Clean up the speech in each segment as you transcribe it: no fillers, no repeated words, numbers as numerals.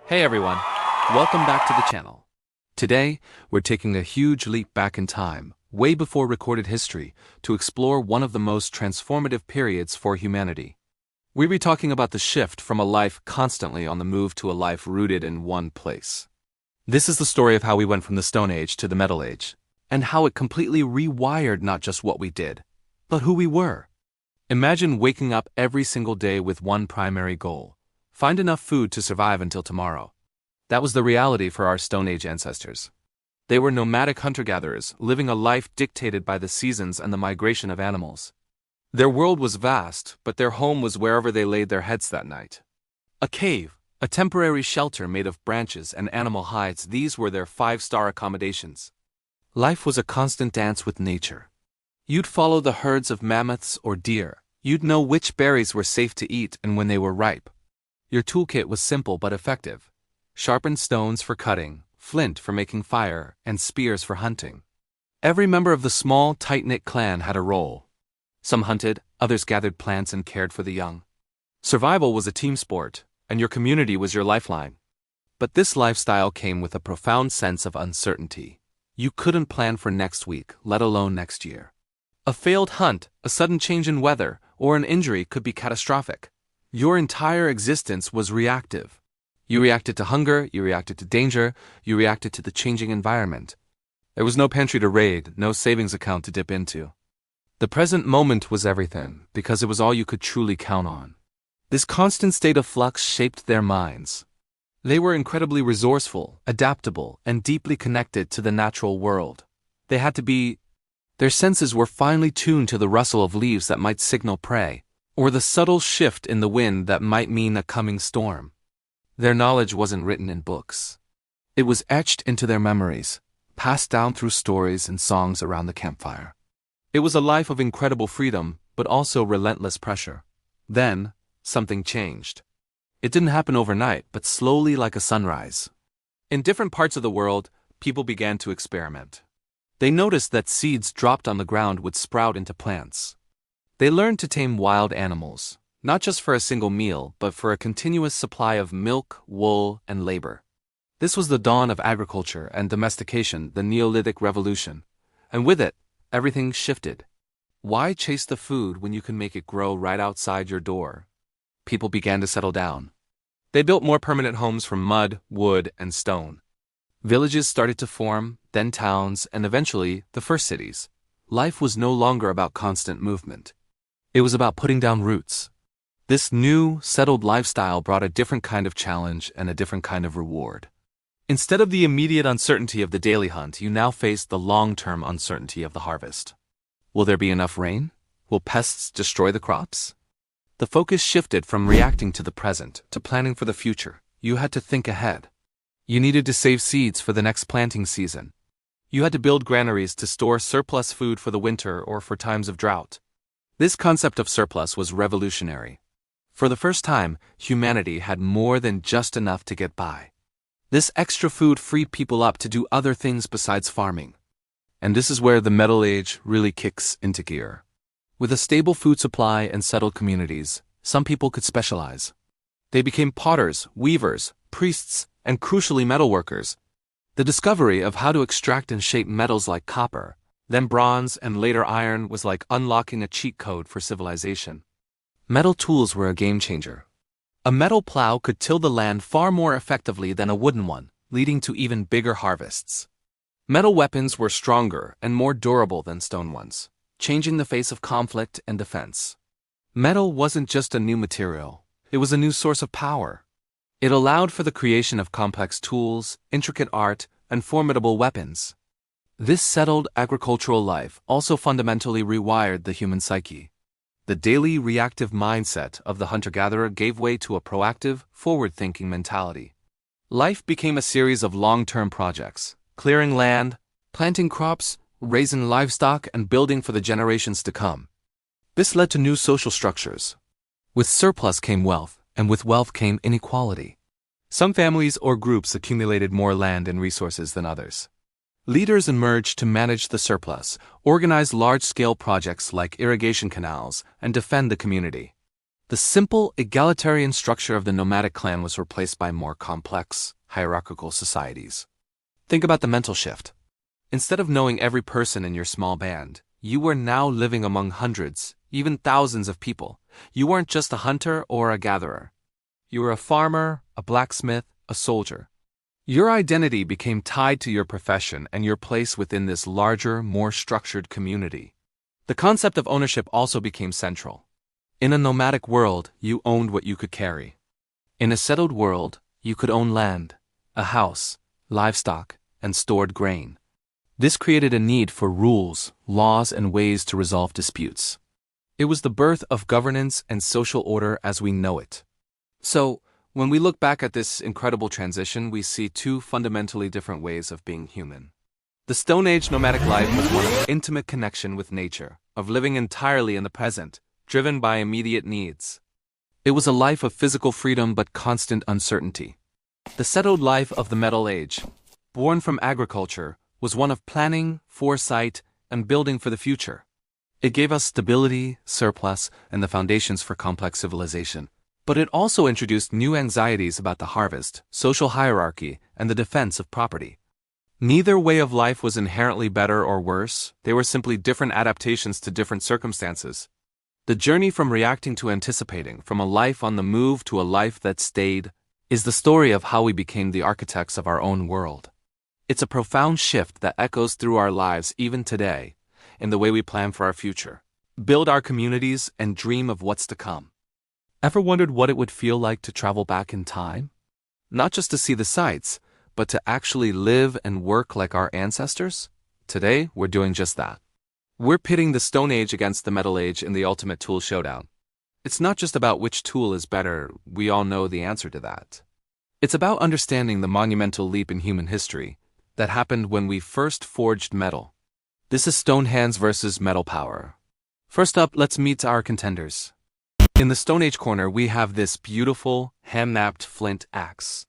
Hey everyone, welcome back to the channel. Today, we're taking a huge leap back in time, way before recorded history, to explore one of the most transformative periods for humanity. We'll be talking about the shift from a life constantly on the move to a life rooted in one place. This is the story of how we went from the Stone Age to the Metal Age, and how it completely rewired not just what we did, but who we were. Imagine waking up every single day with one primary goal: find enough food to survive until tomorrow. That was the reality for our Stone Age ancestors. They were nomadic hunter-gatherers, living a life dictated by the seasons and the migration of animals. Their world was vast, but their home was wherever they laid their heads that night. A cave, a temporary shelter made of branches and animal hides, these were their five-star accommodations. Life was a constant dance with nature. You'd follow the herds of mammoths or deer. You'd know which berries were safe to eat and when they were ripe. Your toolkit was simple but effective. Sharpened stones for cutting, flint for making fire, and spears for hunting. Every member of the small, tight-knit clan had a role. Some hunted, others gathered plants and cared for the young. Survival was a team sport, and your community was your lifeline. But this lifestyle came with a profound sense of uncertainty. You couldn't plan for next week, let alone next year. A failed hunt, a sudden change in weather, or an injury could be catastrophic. Your entire existence was reactive. You reacted to hunger, you reacted to danger, you reacted to the changing environment. There was no pantry to raid, no savings account to dip into. The present moment was everything, because it was all you could truly count on. This constant state of flux shaped their minds. They were incredibly resourceful, adaptable, and deeply connected to the natural world. They had to be. Their senses were finely tuned to the rustle of leaves that might signal prey, or the subtle shift in the wind that might mean a coming storm. Their knowledge wasn't written in books. It was etched into their memories, passed down through stories and songs around the campfire. It was a life of incredible freedom, but also relentless pressure. Then, something changed. It didn't happen overnight, but slowly like a sunrise. In different parts of the world, people began to experiment. They noticed that seeds dropped on the ground would sprout into plants. They learned to tame wild animals, not just for a single meal, but for a continuous supply of milk, wool, and labor. This was the dawn of agriculture and domestication, the Neolithic Revolution. And with it, everything shifted. Why chase the food when you can make it grow right outside your door? People began to settle down. They built more permanent homes from mud, wood, and stone. Villages started to form, then towns, and eventually the first cities. Life was no longer about constant movement. It was about putting down roots. This new, settled lifestyle brought a different kind of challenge and a different kind of reward. Instead of the immediate uncertainty of the daily hunt, you now faced the long-term uncertainty of the harvest. Will there be enough rain? Will pests destroy the crops? The focus shifted from reacting to the present to planning for the future. You had to think ahead. You needed to save seeds for the next planting season. You had to build granaries to store surplus food for the winter or for times of drought. This concept of surplus was revolutionary. For the first time, humanity had more than just enough to get by. This extra food freed people up to do other things besides farming. And this is where the Metal Age really kicks into gear. With a stable food supply and settled communities, some people could specialize. They became potters, weavers, priests, and crucially metalworkers. The discovery of how to extract and shape metals like copper, then bronze and later iron was like unlocking a cheat code for civilization. Metal tools were a game changer. A metal plow could till the land far more effectively than a wooden one, leading to even bigger harvests. Metal weapons were stronger and more durable than stone ones, changing the face of conflict and defense. Metal wasn't just a new material, it was a new source of power. It allowed for the creation of complex tools, intricate art, and formidable weapons. This settled agricultural life also fundamentally rewired the human psyche. The daily reactive mindset of the hunter-gatherer gave way to a proactive, forward-thinking mentality. Life became a series of long-term projects: clearing land, planting crops, raising livestock, and building for the generations to come. This led to new social structures. With surplus came wealth, and with wealth came inequality. Some families or groups accumulated more land and resources than others. Leaders emerged to manage the surplus, organize large-scale projects like irrigation canals, and defend the community. The simple, egalitarian structure of the nomadic clan was replaced by more complex, hierarchical societies. Think about the mental shift. Instead of knowing every person in your small band, you were now living among hundreds, even thousands of people. You weren't just a hunter or a gatherer. You were a farmer, a blacksmith, a soldier. Your identity became tied to your profession and your place within this larger, more structured community. The concept of ownership also became central. In a nomadic world, you owned what you could carry. In a settled world, you could own land, a house, livestock, and stored grain. This created a need for rules, laws, and ways to resolve disputes. It was the birth of governance and social order as we know it. So, when we look back at this incredible transition, we see two fundamentally different ways of being human. The Stone Age nomadic life was one of intimate connection with nature, of living entirely in the present, driven by immediate needs. It was a life of physical freedom but constant uncertainty. The settled life of the Metal Age, born from agriculture, was one of planning, foresight, and building for the future. It gave us stability, surplus, and the foundations for complex civilization. But it also introduced new anxieties about the harvest, social hierarchy, and the defense of property. Neither way of life was inherently better or worse, they were simply different adaptations to different circumstances. The journey from reacting to anticipating, from a life on the move to a life that stayed, is the story of how we became the architects of our own world. It's a profound shift that echoes through our lives even today, in the way we plan for our future, build our communities, and dream of what's to come. Ever wondered what it would feel like to travel back in time? Not just to see the sights, but to actually live and work like our ancestors? Today, we're doing just that. We're pitting the Stone Age against the Metal Age in the ultimate tool showdown. It's not just about which tool is better, we all know the answer to that. It's about understanding the monumental leap in human history that happened when we first forged metal. This is stone hands versus metal power. First up, let's meet our contenders. In the Stone Age corner, we have this beautiful, hand-knapped flint axe.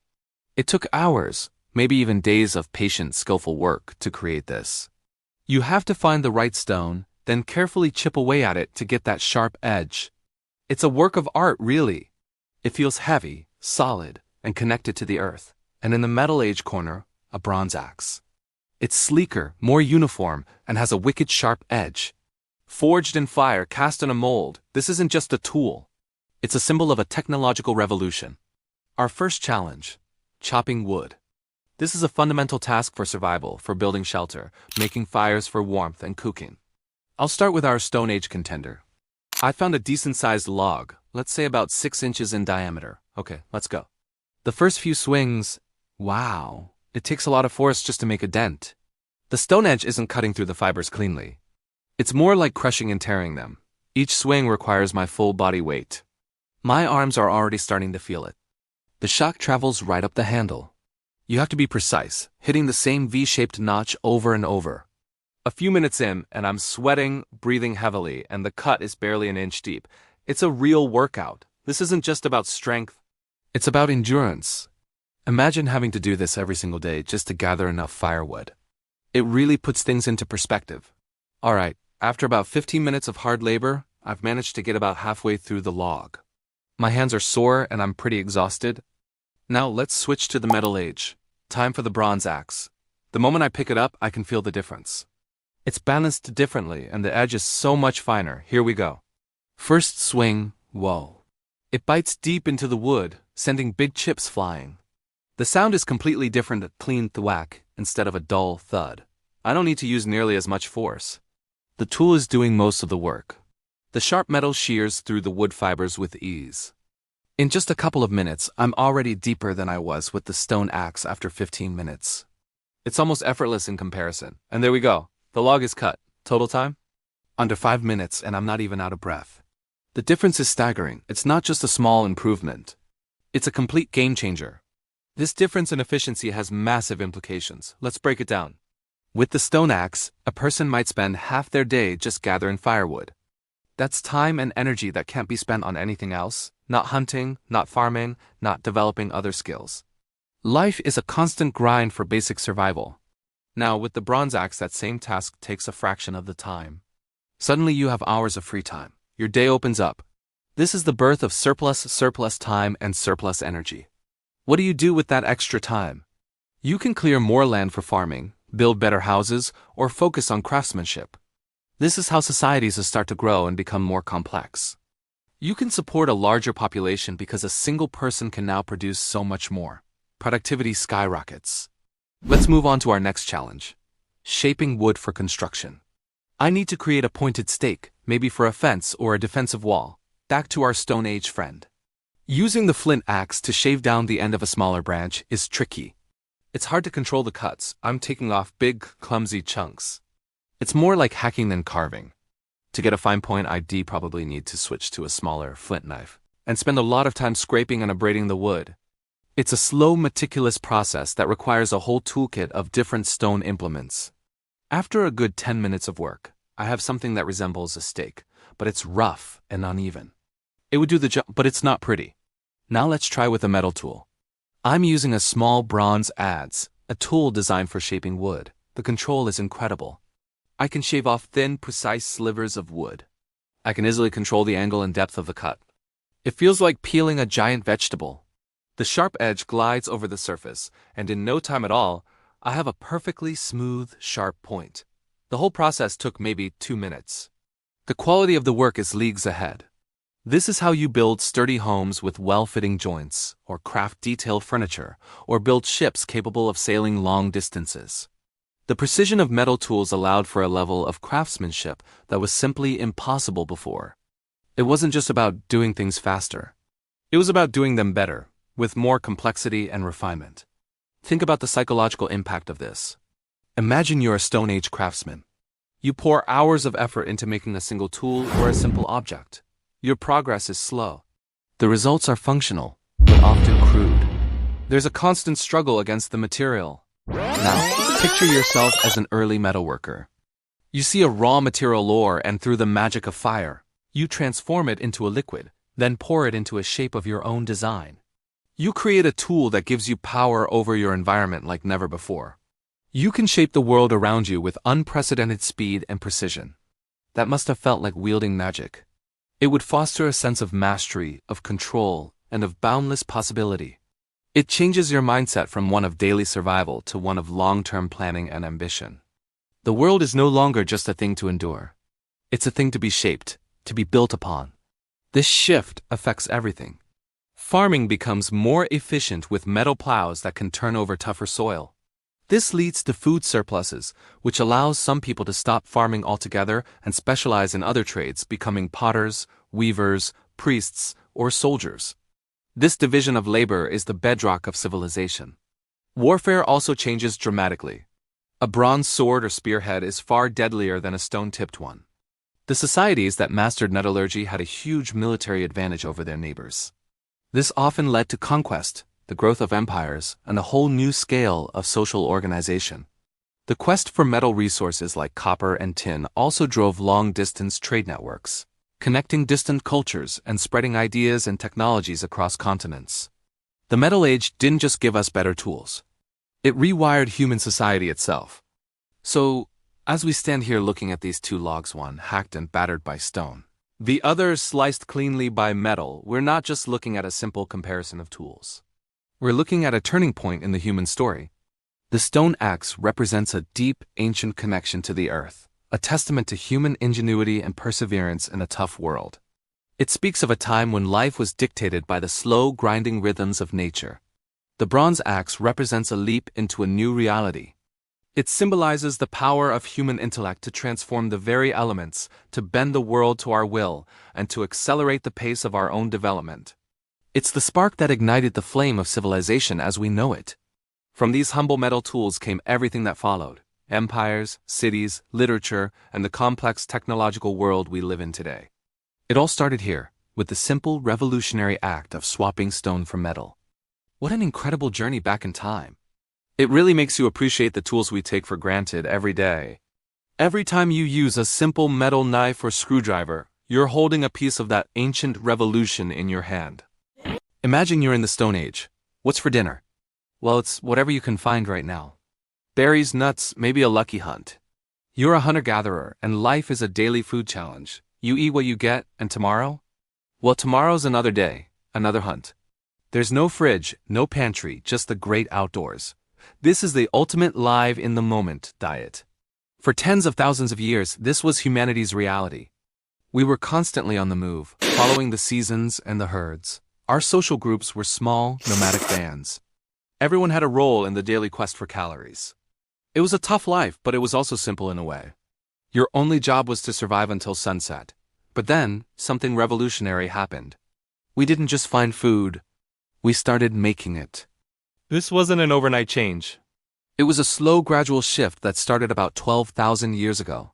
It took hours, maybe even days of patient, skillful work to create this. You have to find the right stone, then carefully chip away at it to get that sharp edge. It's a work of art, really. It feels heavy, solid, and connected to the earth. And in the Metal Age corner, a bronze axe. It's sleeker, more uniform, and has a wicked sharp edge. Forged in fire, cast in a mold, this isn't just a tool. It's a symbol of a technological revolution. Our first challenge: chopping wood. This is a fundamental task for survival, for building shelter, making fires for warmth and cooking. I'll start with our Stone Age contender. I found a decent-sized log, let's say about 6 inches in diameter. Okay, let's go. The first few swings, wow, it takes a lot of force just to make a dent. The stone edge isn't cutting through the fibers cleanly. It's more like crushing and tearing them. Each swing requires my full body weight. My arms are already starting to feel it. The shock travels right up the handle. You have to be precise, hitting the same V-shaped notch over and over. A few minutes in, and I'm sweating, breathing heavily, and the cut is barely an inch deep. It's a real workout. This isn't just about strength. It's about endurance. Imagine having to do this every single day just to gather enough firewood. It really puts things into perspective. Alright, after about 15 minutes of hard labor, I've managed to get about halfway through the log. My hands are sore and I'm pretty exhausted. Now let's switch to the Metal Age. Time for the bronze axe. The moment I pick it up, I can feel the difference. It's balanced differently and the edge is so much finer. Here we go. First swing, whoa. It bites deep into the wood, sending big chips flying. The sound is completely different, a clean thwack instead of a dull thud. I don't need to use nearly as much force. The tool is doing most of the work. The sharp metal shears through the wood fibers with ease. In just a couple of minutes, I'm already deeper than I was with the stone axe after 15 minutes. It's almost effortless in comparison. And there we go. The log is cut. Total time? Under 5 minutes, and I'm not even out of breath. The difference is staggering. It's not just a small improvement. It's a complete game changer. This difference in efficiency has massive implications. Let's break it down. With the stone axe, a person might spend half their day just gathering firewood. That's time and energy that can't be spent on anything else. Not hunting, not farming, not developing other skills. Life is a constant grind for basic survival. Now, with the bronze axe, that same task takes a fraction of the time. Suddenly you have hours of free time. Your day opens up. This is the birth of surplus time and surplus energy. What do you do with that extra time? You can clear more land for farming, build better houses, or focus on craftsmanship. This is how societies start to grow and become more complex. You can support a larger population because a single person can now produce so much more. Productivity skyrockets. Let's move on to our next challenge. Shaping wood for construction. I need to create a pointed stake, maybe for a fence or a defensive wall. Back to our Stone Age friend. Using the flint axe to shave down the end of a smaller branch is tricky. It's hard to control the cuts. I'm taking off big, clumsy chunks. It's more like hacking than carving. To get a fine point, I'd probably need to switch to a smaller flint knife and spend a lot of time scraping and abrading the wood. It's a slow, meticulous process that requires a whole toolkit of different stone implements. After a good 10 minutes of work, I have something that resembles a stake, but it's rough and uneven. It would do the job, but it's not pretty. Now let's try with a metal tool. I'm using a small bronze adze, a tool designed for shaping wood. The control is incredible. I can shave off thin, precise slivers of wood. I can easily control the angle and depth of the cut. It feels like peeling a giant vegetable. The sharp edge glides over the surface, and in no time at all, I have a perfectly smooth, sharp point. The whole process took maybe 2 minutes. The quality of the work is leagues ahead. This is how you build sturdy homes with well-fitting joints, or craft detailed furniture, or build ships capable of sailing long distances. The precision of metal tools allowed for a level of craftsmanship that was simply impossible before. It wasn't just about doing things faster. It was about doing them better, with more complexity and refinement. Think about the psychological impact of this. Imagine you're a Stone Age craftsman. You pour hours of effort into making a single tool or a simple object. Your progress is slow. The results are functional, but often crude. There's a constant struggle against the material. Now, picture yourself as an early metalworker. You see a raw material ore, and through the magic of fire, you transform it into a liquid, then pour it into a shape of your own design. You create a tool that gives you power over your environment like never before. You can shape the world around you with unprecedented speed and precision. That must have felt like wielding magic. It would foster a sense of mastery, of control, and of boundless possibility. It changes your mindset from one of daily survival to one of long-term planning and ambition. The world is no longer just a thing to endure. It's a thing to be shaped, to be built upon. This shift affects everything. Farming becomes more efficient with metal plows that can turn over tougher soil. This leads to food surpluses, which allows some people to stop farming altogether and specialize in other trades, becoming potters, weavers, priests, or soldiers. This division of labor is the bedrock of civilization. Warfare also changes dramatically. A bronze sword or spearhead is far deadlier than a stone-tipped one. The societies that mastered metallurgy had a huge military advantage over their neighbors. This often led to conquest, the growth of empires, and a whole new scale of social organization. The quest for metal resources like copper and tin also drove long-distance trade networks, connecting distant cultures and spreading ideas and technologies across continents. The Metal Age didn't just give us better tools. It rewired human society itself. So, as we stand here looking at these two logs, one hacked and battered by stone, the other sliced cleanly by metal, we're not just looking at a simple comparison of tools. We're looking at a turning point in the human story. The stone axe represents a deep, ancient connection to the earth, a testament to human ingenuity and perseverance in a tough world. It speaks of a time when life was dictated by the slow, grinding rhythms of nature. The bronze axe represents a leap into a new reality. It symbolizes the power of human intellect to transform the very elements, to bend the world to our will, and to accelerate the pace of our own development. It's the spark that ignited the flame of civilization as we know it. From these humble metal tools came everything that followed: empires, cities, literature, and the complex technological world we live in today. It all started here, with the simple revolutionary act of swapping stone for metal. What an incredible journey back in time. It really makes you appreciate the tools we take for granted every day. Every time you use a simple metal knife or screwdriver, you're holding a piece of that ancient revolution in your hand. Imagine you're in the Stone Age. What's for dinner? Well, it's whatever you can find right now. Berries, nuts, maybe a lucky hunt. You're a hunter-gatherer, and life is a daily food challenge. You eat what you get, and tomorrow? Well, tomorrow's another day, another hunt. There's no fridge, no pantry, just the great outdoors. This is the ultimate live in the moment diet. For tens of thousands of years, this was humanity's reality. We were constantly on the move, following the seasons and the herds. Our social groups were small, nomadic bands. Everyone had a role in the daily quest for calories. It was a tough life, but it was also simple in a way. Your only job was to survive until sunset. But then, something revolutionary happened. We didn't just find food, we started making it. This wasn't an overnight change. It was a slow, gradual shift that started about 12,000 years ago.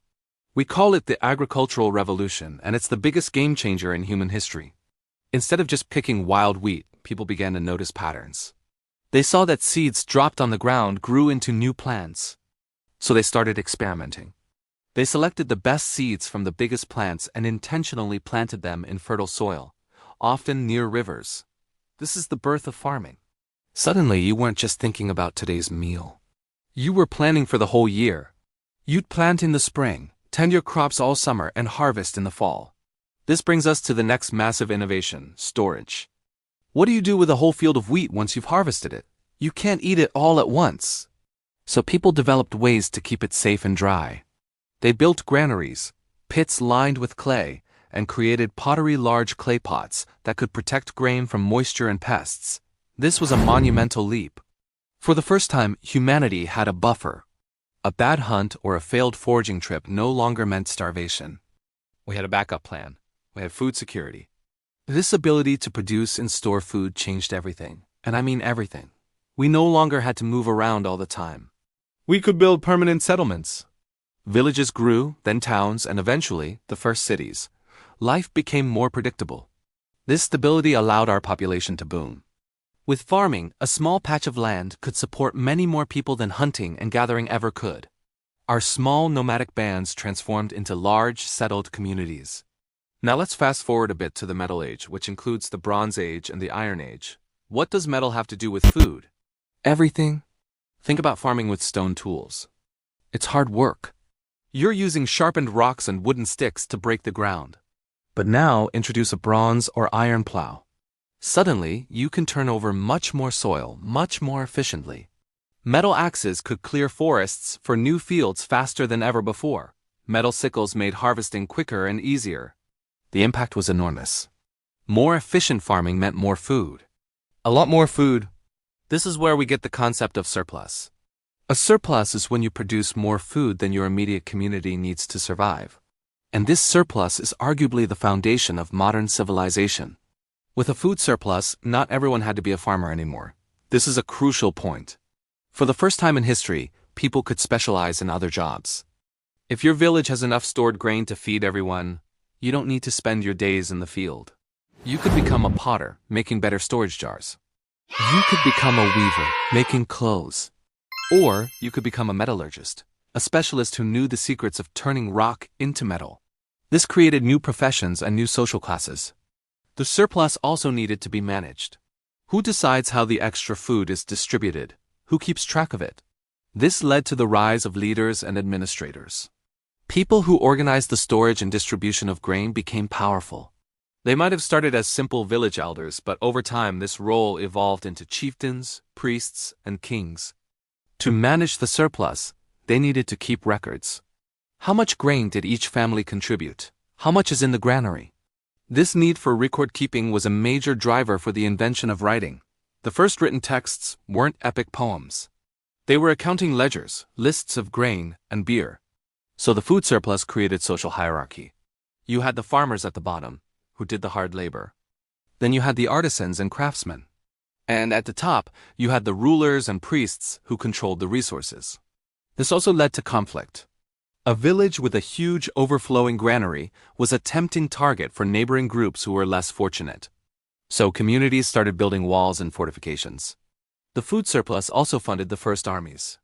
We call it the agricultural revolution, and it's the biggest game changer in human history. Instead of just picking wild wheat, people began to notice patterns. They saw that seeds dropped on the ground grew into new plants. So they started experimenting. They selected the best seeds from the biggest plants and intentionally planted them in fertile soil, often near rivers. This is the birth of farming. Suddenly, you weren't just thinking about today's meal. You were planning for the whole year. You'd plant in the spring, tend your crops all summer, and harvest in the fall. This brings us to the next massive innovation, storage. What do you do with a whole field of wheat once you've harvested it? You can't eat it all at once. So people developed ways to keep it safe and dry. They built granaries, pits lined with clay, and created pottery large clay pots that could protect grain from moisture and pests. This was a monumental leap. For the first time, humanity had a buffer. A bad hunt or a failed foraging trip no longer meant starvation. We had a backup plan. We had food security. This ability to produce and store food changed everything, and I mean everything. We no longer had to move around all the time. We could build permanent settlements. Villages grew, then towns, and eventually, the first cities. Life became more predictable. This stability allowed our population to boom. With farming, a small patch of land could support many more people than hunting and gathering ever could. Our small nomadic bands transformed into large, settled communities. Now let's fast forward a bit to the Metal Age, which includes the Bronze Age and the Iron Age. What does metal have to do with food? Everything. Think about farming with stone tools. It's hard work. You're using sharpened rocks and wooden sticks to break the ground. But now introduce a bronze or iron plow. Suddenly, you can turn over much more soil, much more efficiently. Metal axes could clear forests for new fields faster than ever before. Metal sickles made harvesting quicker and easier. The impact was enormous. More efficient farming meant more food. A lot more food. This is where we get the concept of surplus. A surplus is when you produce more food than your immediate community needs to survive. And this surplus is arguably the foundation of modern civilization. With a food surplus, not everyone had to be a farmer anymore. This is a crucial point. For the first time in history, people could specialize in other jobs. If your village has enough stored grain to feed everyone, you don't need to spend your days in the field. You could become a potter, making better storage jars. You could become a weaver, making clothes. Or you could become a metallurgist, a specialist who knew the secrets of turning rock into metal. This created new professions and new social classes. The surplus also needed to be managed. Who decides how the extra food is distributed? Who keeps track of it? This led to the rise of leaders and administrators. People who organized the storage and distribution of grain became powerful. They might have started as simple village elders, but over time this role evolved into chieftains, priests, and kings. To manage the surplus, they needed to keep records. How much grain did each family contribute? How much is in the granary? This need for record-keeping was a major driver for the invention of writing. The first written texts weren't epic poems. They were accounting ledgers, lists of grain, and beer. So the food surplus created social hierarchy. You had the farmers at the bottom, who did the hard labor. Then you had the artisans and craftsmen. And at the top, you had the rulers and priests who controlled the resources. This also led to conflict. A village with a huge overflowing granary was a tempting target for neighboring groups who were less fortunate. So communities started building walls and fortifications. The food surplus also funded the first armies.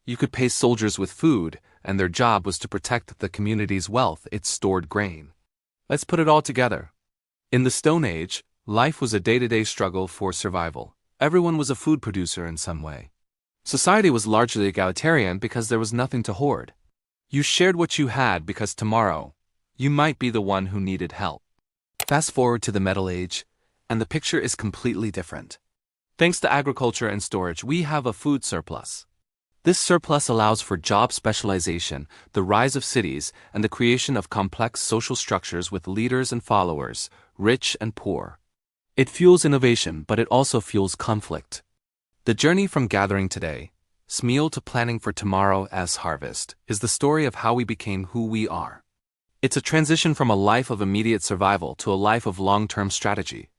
You could pay soldiers with food, and their job was to protect the community's wealth, its stored grain. Let's put it all together. In the Stone Age, life was a day-to-day struggle for survival. Everyone was a food producer in some way. Society was largely egalitarian because there was nothing to hoard. You shared what you had because tomorrow, you might be the one who needed help. Fast forward to the Metal Age, and the picture is completely different. Thanks to agriculture and storage, we have a food surplus. This surplus allows for job specialization, the rise of cities, and the creation of complex social structures with leaders and followers, rich and poor. It fuels innovation, but it also fuels conflict. The journey from gathering today, meal to planning for tomorrow as harvest, is the story of how we became who we are. It's a transition from a life of immediate survival to a life of long-term strategy.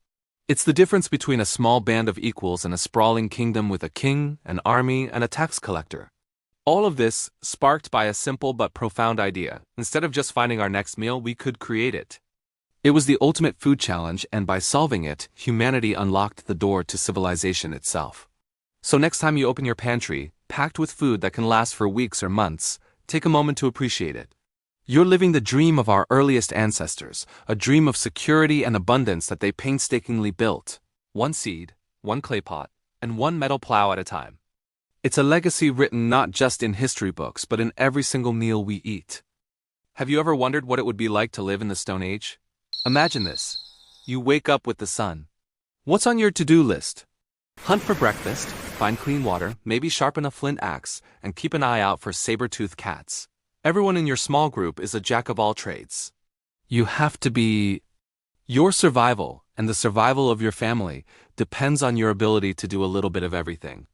It's the difference between a small band of equals and a sprawling kingdom with a king, an army, and a tax collector. All of this sparked by a simple but profound idea. Instead of just finding our next meal, we could create it. It was the ultimate food challenge, and by solving it, humanity unlocked the door to civilization itself. So next time you open your pantry, packed with food that can last for weeks or months, take a moment to appreciate it. You're living the dream of our earliest ancestors, a dream of security and abundance that they painstakingly built, one seed, one clay pot, and one metal plow at a time. It's a legacy written not just in history books, but in every single meal we eat. Have you ever wondered what it would be like to live in the Stone Age? Imagine this. You wake up with the sun. What's on your to-do list? Hunt for breakfast, find clean water, maybe sharpen a flint axe, and keep an eye out for saber-toothed cats. Everyone in your small group is a jack of all trades. You have to be... Your survival, and the survival of your family, depends on your ability to do a little bit of everything.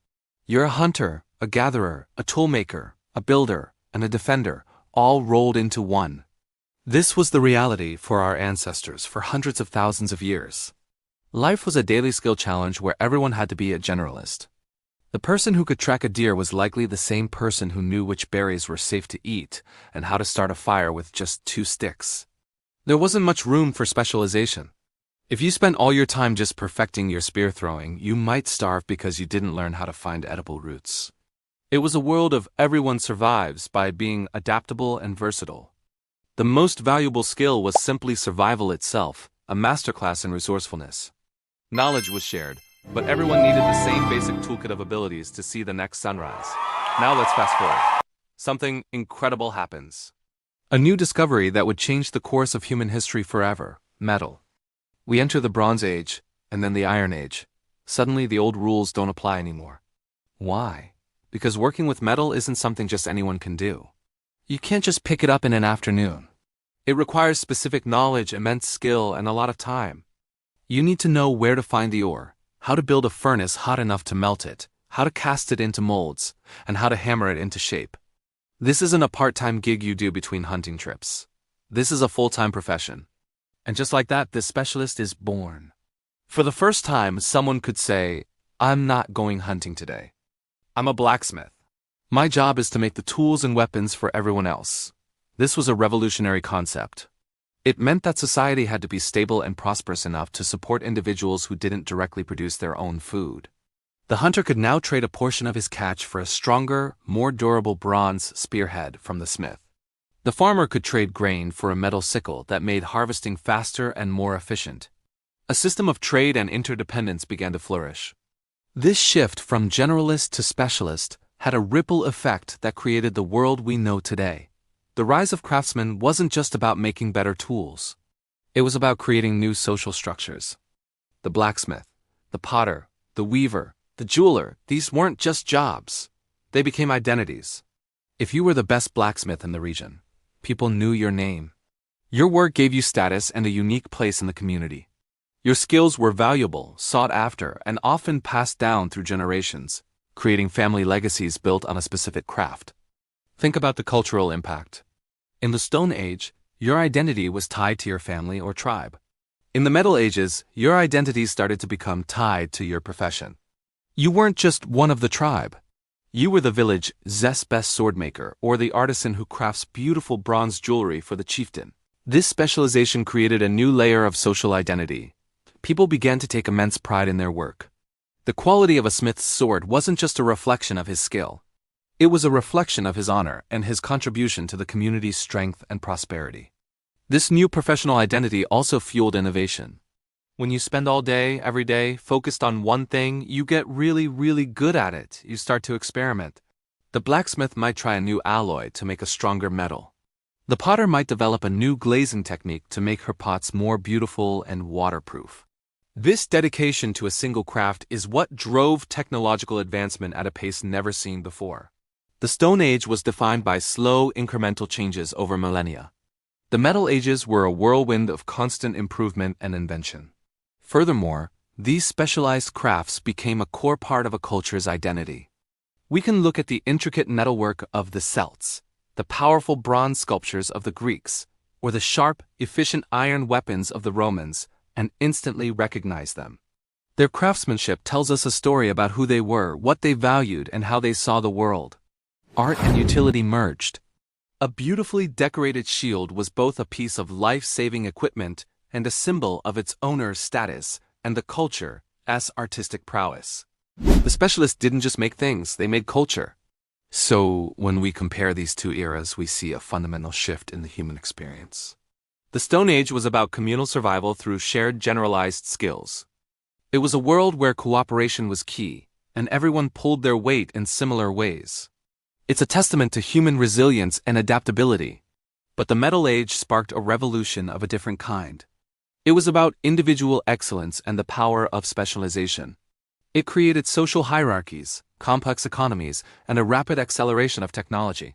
You're a hunter, a gatherer, a toolmaker, a builder, and a defender, all rolled into one. This was the reality for our ancestors for hundreds of thousands of years. Life was a daily skill challenge where everyone had to be a generalist. The person who could track a deer was likely the same person who knew which berries were safe to eat and how to start a fire with just 2 sticks. There wasn't much room for specialization. If you spent all your time just perfecting your spear throwing, you might starve because you didn't learn how to find edible roots. It was a world of everyone survives by being adaptable and versatile. The most valuable skill was simply survival itself, a masterclass in resourcefulness. Knowledge was shared, but everyone needed the same basic toolkit of abilities to see the next sunrise. Now let's fast forward. Something incredible happens. A new discovery that would change the course of human history forever: metal. We enter the Bronze Age, and then the Iron Age. Suddenly the old rules don't apply anymore. Why? Because working with metal isn't something just anyone can do. You can't just pick it up in an afternoon. It requires specific knowledge, immense skill, and a lot of time. You need to know where to find the ore, how to build a furnace hot enough to melt it, how to cast it into molds, and how to hammer it into shape. This isn't a part-time gig you do between hunting trips. This is a full-time profession. And just like that, this specialist is born. For the first time, someone could say, "I'm not going hunting today. I'm a blacksmith. My job is to make the tools and weapons for everyone else." This was a revolutionary concept. It meant that society had to be stable and prosperous enough to support individuals who didn't directly produce their own food. The hunter could now trade a portion of his catch for a stronger, more durable bronze spearhead from the smith. The farmer could trade grain for a metal sickle that made harvesting faster and more efficient. A system of trade and interdependence began to flourish. This shift from generalist to specialist had a ripple effect that created the world we know today. The rise of craftsmen wasn't just about making better tools. It was about creating new social structures. The blacksmith, the potter, the weaver, the jeweler, these weren't just jobs. They became identities. If you were the best blacksmith in the region, people knew your name. Your work gave you status and a unique place in the community. Your skills were valuable, sought after, and often passed down through generations, creating family legacies built on a specific craft. Think about the cultural impact. In the Stone Age, your identity was tied to your family or tribe. In the Metal Ages, your identity started to become tied to your profession. You weren't just one of the tribe. You were the village's best swordmaker or the artisan who crafts beautiful bronze jewelry for the chieftain. This specialization created a new layer of social identity. People began to take immense pride in their work. The quality of a smith's sword wasn't just a reflection of his skill. It was a reflection of his honor and his contribution to the community's strength and prosperity. This new professional identity also fueled innovation. When you spend all day, every day, focused on one thing, you get really, really good at it. You start to experiment. The blacksmith might try a new alloy to make a stronger metal. The potter might develop a new glazing technique to make her pots more beautiful and waterproof. This dedication to a single craft is what drove technological advancement at a pace never seen before. The Stone Age was defined by slow, incremental changes over millennia. The Metal Ages were a whirlwind of constant improvement and invention. Furthermore, these specialized crafts became a core part of a culture's identity. We can look at the intricate metalwork of the Celts, the powerful bronze sculptures of the Greeks, or the sharp, efficient iron weapons of the Romans, and instantly recognize them. Their craftsmanship tells us a story about who they were, what they valued, and how they saw the world. Art and utility merged. A beautifully decorated shield was both a piece of life-saving equipment and a symbol of its owner's status and the culture's artistic prowess. The specialists didn't just make things, they made culture. So, when we compare these two eras, we see a fundamental shift in the human experience. The Stone Age was about communal survival through shared generalized skills. It was a world where cooperation was key, and everyone pulled their weight in similar ways. It's a testament to human resilience and adaptability. But the Metal Age sparked a revolution of a different kind. It was about individual excellence and the power of specialization. It created social hierarchies, complex economies, and a rapid acceleration of technology.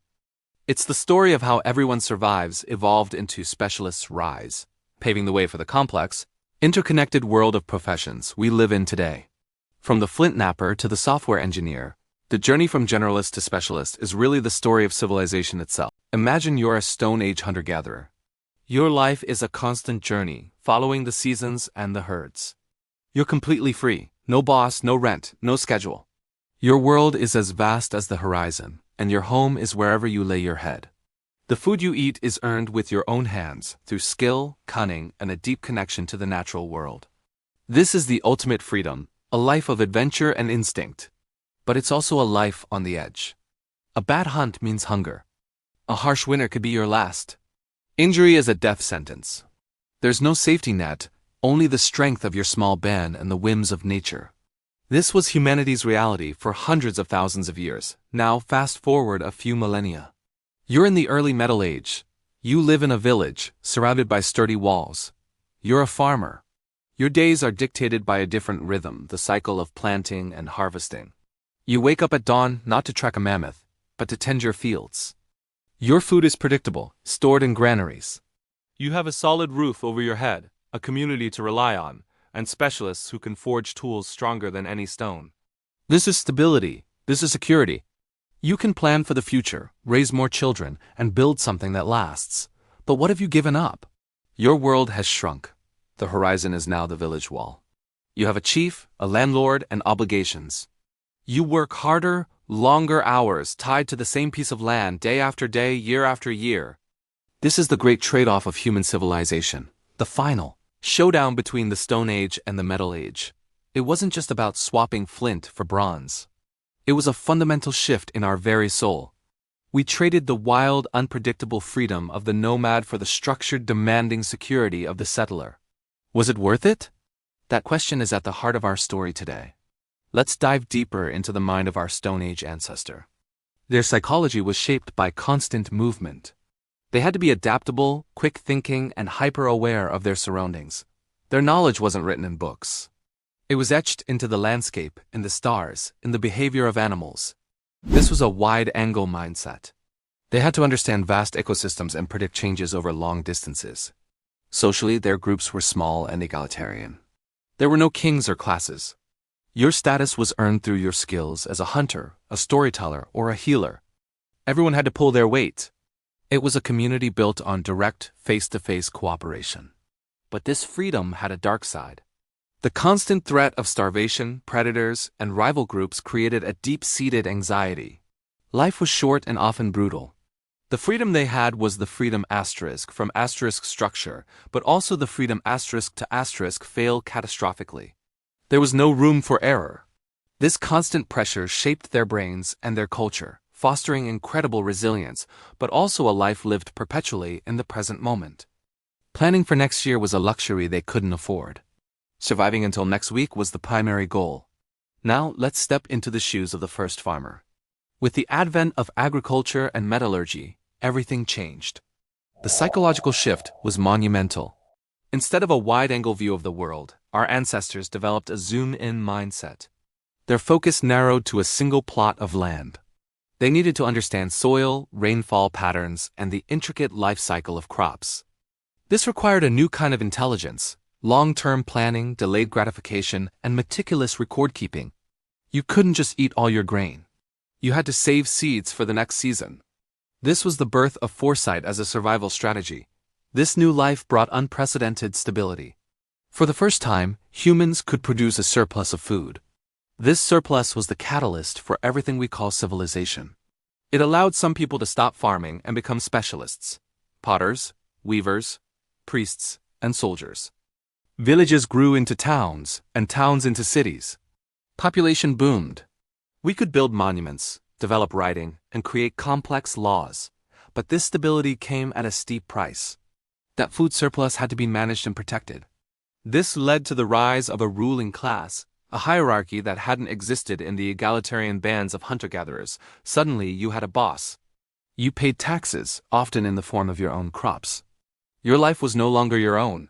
It's the story of how everyone survives evolved into specialists' rise, paving the way for the complex, interconnected world of professions we live in today. From the flint knapper to the software engineer, the journey from generalist to specialist is really the story of civilization itself. Imagine you're a Stone Age hunter-gatherer. Your life is a constant journey, following the seasons and the herds. You're completely free, no boss, no rent, no schedule. Your world is as vast as the horizon, and your home is wherever you lay your head. The food you eat is earned with your own hands, through skill, cunning, and a deep connection to the natural world. This is the ultimate freedom, a life of adventure and instinct. But it's also a life on the edge. A bad hunt means hunger. A harsh winter could be your last. Injury is a death sentence. There's no safety net, only the strength of your small band and the whims of nature. This was humanity's reality for hundreds of thousands of years. Now fast forward a few millennia. You're in the early Metal Age. You live in a village, surrounded by sturdy walls. You're a farmer. Your days are dictated by a different rhythm, the cycle of planting and harvesting. You wake up at dawn not to track a mammoth, but to tend your fields. Your food is predictable, stored in granaries. You have a solid roof over your head, a community to rely on, and specialists who can forge tools stronger than any stone. This is stability. This is security. You can plan for the future, raise more children, and build something that lasts. But what have you given up? Your world has shrunk. The horizon is now the village wall. You have a chief, a landlord, and obligations. You work harder, longer hours tied to the same piece of land day after day, year after year. This is the great trade-off of human civilization, the final showdown between the Stone Age and the Metal Age. It wasn't just about swapping flint for bronze. It was a fundamental shift in our very soul. We traded the wild, unpredictable freedom of the nomad for the structured, demanding security of the settler. Was it worth it? That question is at the heart of our story today. Let's dive deeper into the mind of our Stone Age ancestor. Their psychology was shaped by constant movement. They had to be adaptable, quick-thinking, and hyper-aware of their surroundings. Their knowledge wasn't written in books. It was etched into the landscape, in the stars, in the behavior of animals. This was a wide-angle mindset. They had to understand vast ecosystems and predict changes over long distances. Socially, their groups were small and egalitarian. There were no kings or classes. Your status was earned through your skills as a hunter, a storyteller, or a healer. Everyone had to pull their weight. It was a community built on direct, face-to-face cooperation. But this freedom had a dark side. The constant threat of starvation, predators, and rival groups created a deep-seated anxiety. Life was short and often brutal. The freedom they had was the freedom asterisk from asterisk structure, but also the freedom asterisk to asterisk fail catastrophically. There was no room for error. This constant pressure shaped their brains and their culture, fostering incredible resilience, but also a life lived perpetually in the present moment. Planning for next year was a luxury they couldn't afford. Surviving until next week was the primary goal. Now let's step into the shoes of the first farmer. With the advent of agriculture and metallurgy, everything changed. The psychological shift was monumental. Instead of a wide-angle view of the world, our ancestors developed a zoom-in mindset. Their focus narrowed to a single plot of land. They needed to understand soil, rainfall patterns, and the intricate life cycle of crops. This required a new kind of intelligence: long-term planning, delayed gratification, and meticulous record-keeping. You couldn't just eat all your grain. You had to save seeds for the next season. This was the birth of foresight as a survival strategy. This new life brought unprecedented stability. For the first time, humans could produce a surplus of food. This surplus was the catalyst for everything we call civilization. It allowed some people to stop farming and become specialists: potters, weavers, priests, and soldiers. Villages grew into towns, and towns into cities. Population boomed. We could build monuments, develop writing, and create complex laws, but this stability came at a steep price. That food surplus had to be managed and protected. This led to the rise of a ruling class, a hierarchy that hadn't existed in the egalitarian bands of hunter-gatherers. Suddenly, you had a boss. You paid taxes, often in the form of your own crops. Your life was no longer your own.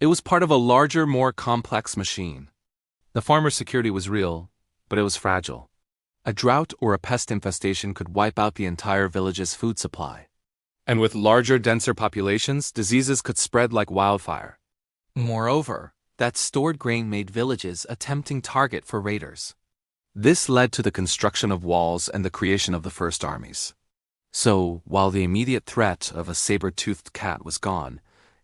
It was part of a larger, more complex machine. The farmer's security was real, but it was fragile. A drought or a pest infestation could wipe out the entire village's food supply. And with larger, denser populations, diseases could spread like wildfire. Moreover, that stored grain made villages a tempting target for raiders. This led to the construction of walls and the creation of the first armies. So, while the immediate threat of a saber-toothed cat was gone,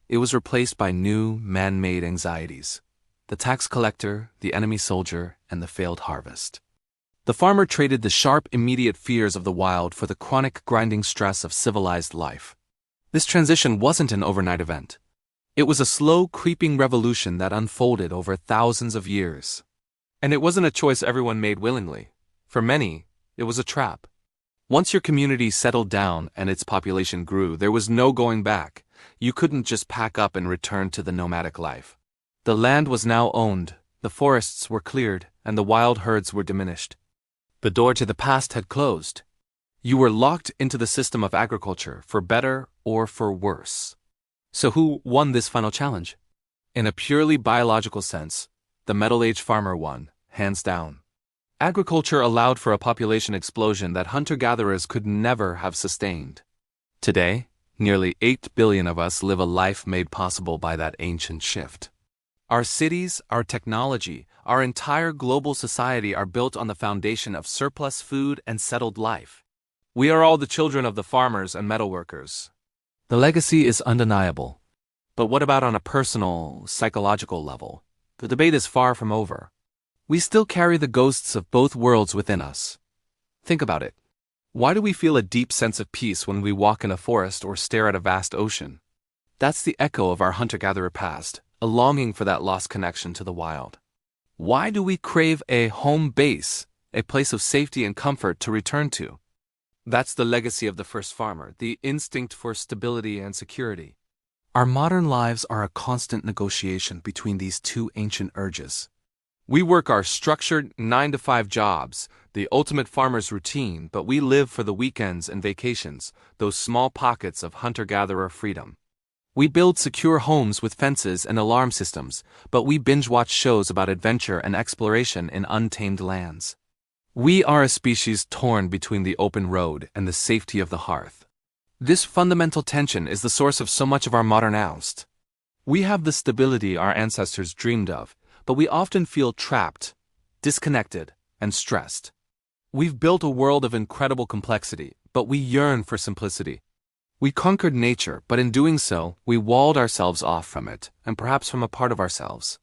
it was replaced by new, man-made anxieties: the tax collector, the enemy soldier, and the failed harvest. The farmer traded the sharp, immediate fears of the wild for the chronic, grinding stress of civilized life. This transition wasn't an overnight event. It was a slow, creeping revolution that unfolded over thousands of years. And it wasn't a choice everyone made willingly. For many, it was a trap. Once your community settled down and its population grew, there was no going back. You couldn't just pack up and return to the nomadic life. The land was now owned, the forests were cleared, and the wild herds were diminished. The door to the past had closed. You were locked into the system of agriculture, for better or for worse. So who won this final challenge? In a purely biological sense, the Middle-aged farmer won, hands down. Agriculture allowed for a population explosion that hunter-gatherers could never have sustained. Today, nearly 8 billion of us live a life made possible by that ancient shift. Our cities, our technology, our entire global society are built on the foundation of surplus food and settled life. We are all the children of the farmers and metalworkers. The legacy is undeniable. But what about on a personal, psychological level? The debate is far from over. We still carry the ghosts of both worlds within us. Think about it. Why do we feel a deep sense of peace when we walk in a forest or stare at a vast ocean? That's the echo of our hunter-gatherer past, a longing for that lost connection to the wild. Why do we crave a home base, a place of safety and comfort to return to? That's the legacy of the first farmer, the instinct for stability and security. Our modern lives are a constant negotiation between these two ancient urges. We work our structured 9-to-5 jobs, the ultimate farmer's routine, but we live for the weekends and vacations, those small pockets of hunter-gatherer freedom. We build secure homes with fences and alarm systems, but we binge-watch shows about adventure and exploration in untamed lands. We are a species torn between the open road and the safety of the hearth. This fundamental tension is the source of so much of our modern angst. We have the stability our ancestors dreamed of, but we often feel trapped, disconnected, and stressed. We've built a world of incredible complexity, but we yearn for simplicity. We conquered nature, but in doing so, we walled ourselves off from it, and perhaps from a part of ourselves.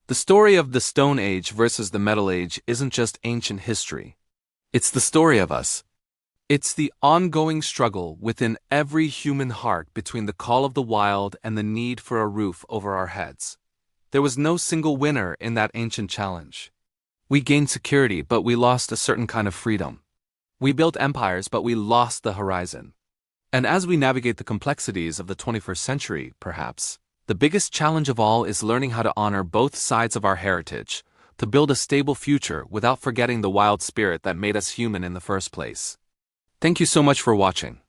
The story of the Stone Age versus the Metal Age isn't just ancient history. It's the story of us. It's the ongoing struggle within every human heart between the call of the wild and the need for a roof over our heads. There was no single winner in that ancient challenge. We gained security, but we lost a certain kind of freedom. We built empires, but we lost the horizon. And as we navigate the complexities of the 21st century, perhaps, the biggest challenge of all is learning how to honor both sides of our heritage, to build a stable future without forgetting the wild spirit that made us human in the first place. Thank you so much for watching.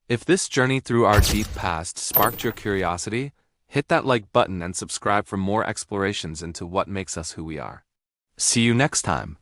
If this journey through our deep past sparked your curiosity, hit that like button and subscribe for more explorations into what makes us who we are. See you next time.